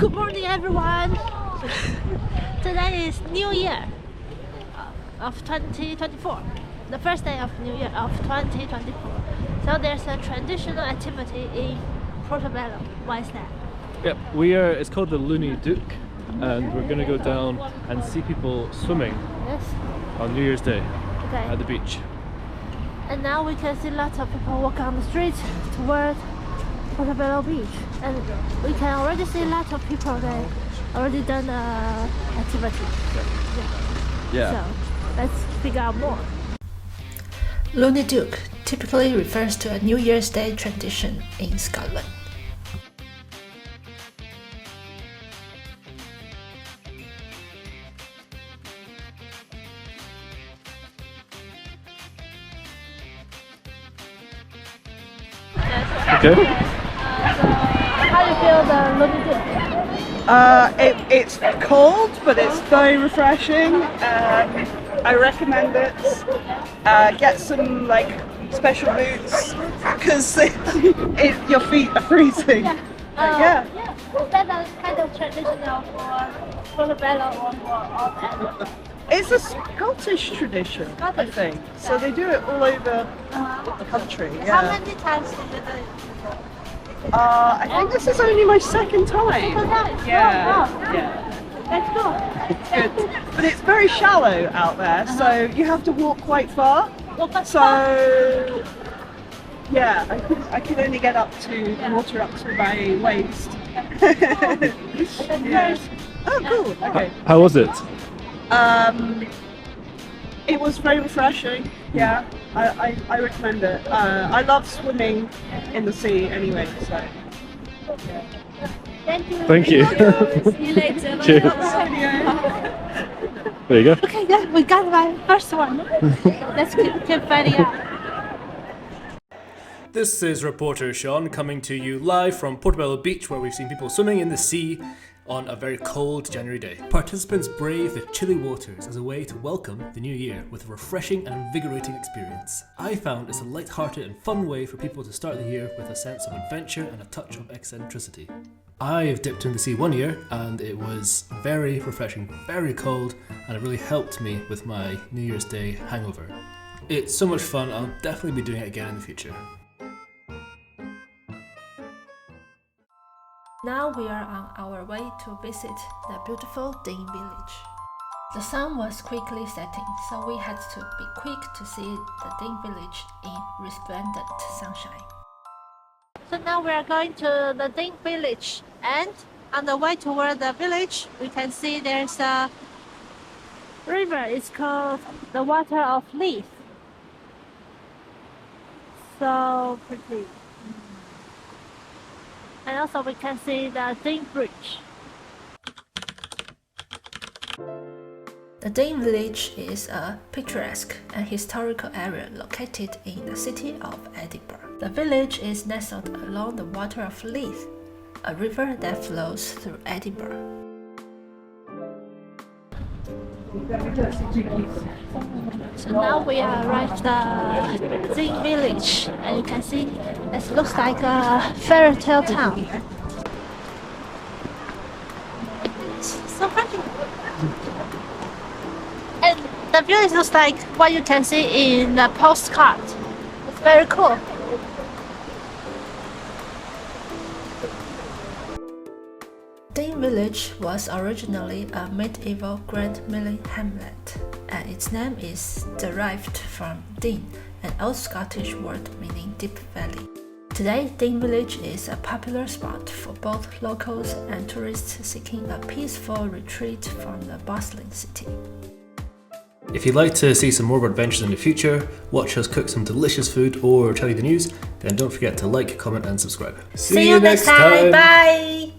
Good morning, everyone. Today is New Year of 2024, the first day of New Year of 2024. So there's a traditional activity in Portobello. Why is that? Yep, it's called the Looney Dook, and we're going to go down and see people swimming on New Year's Day at the beach. And now we can see lots of people walking on the street toward Portobello Beach, and we can already see lots of people that already done the activity. Yeah. So let's figure out more. Looney Dook typically refers to a New Year's Day tradition in Scotland. Okay. How do you feel the Looney Dook? It's cold, but it's very refreshing. I recommend it. Get some special boots because your feet are freezing. Yeah. Is that a kind of traditional for Portobello or for Edinburgh? It's a Scottish tradition, I think. So they do it all over the country. Yeah. How many times did you do it? I think this is only my second time. Yeah. Let's go. It's good, but it's very shallow out there, so you have to walk quite far. So yeah, I could only get up to water up to my waist. Yeah. Oh, cool. Okay. How was it? It was very refreshing. Yeah, I recommend it. I love swimming in the sea anyway, so. Thank you. See you later. Cheers. There you go. Okay, yeah, we got my first one. Let's keep fighting out. This is reporter Sean coming to you live from Portobello Beach, where we've seen people swimming in the sea on a very cold January day. Participants brave the chilly waters as a way to welcome the new year with a refreshing and invigorating experience. I found it's a light-hearted and fun way for people to start the year with a sense of adventure and a touch of eccentricity. I've dipped in the sea one year and it was very refreshing, very cold, and it really helped me with my New Year's Day hangover. It's so much fun, I'll definitely be doing it again in the future. Now we are on our way to visit the beautiful Dene village. The sun was quickly setting, so we had to be quick to see the Dene village in resplendent sunshine. So now we are going to the Dene village, and on the way toward the village, we can see there's a river. It's called the Water of Leith. So pretty. And also we can see the Dene Bridge. The Dene village is a picturesque and historical area located in the city of Edinburgh. The village is nestled along the Water of Leith, a river that flows through Edinburgh. So now we are arrived at the Dene village, and you can see it looks like a fairy tale town. It's so pretty. And the village looks like what you can see in a postcard. It's very cool. Dene village was originally a medieval grand milling hamlet, and its name is derived from dene, an old Scottish word meaning deep valley. Today, Dene village is a popular spot for both locals and tourists seeking a peaceful retreat from the bustling city. If you'd like to see some more adventures in the future, watch us cook some delicious food, or tell you the news, then don't forget to like, comment and subscribe. See you next time. Bye!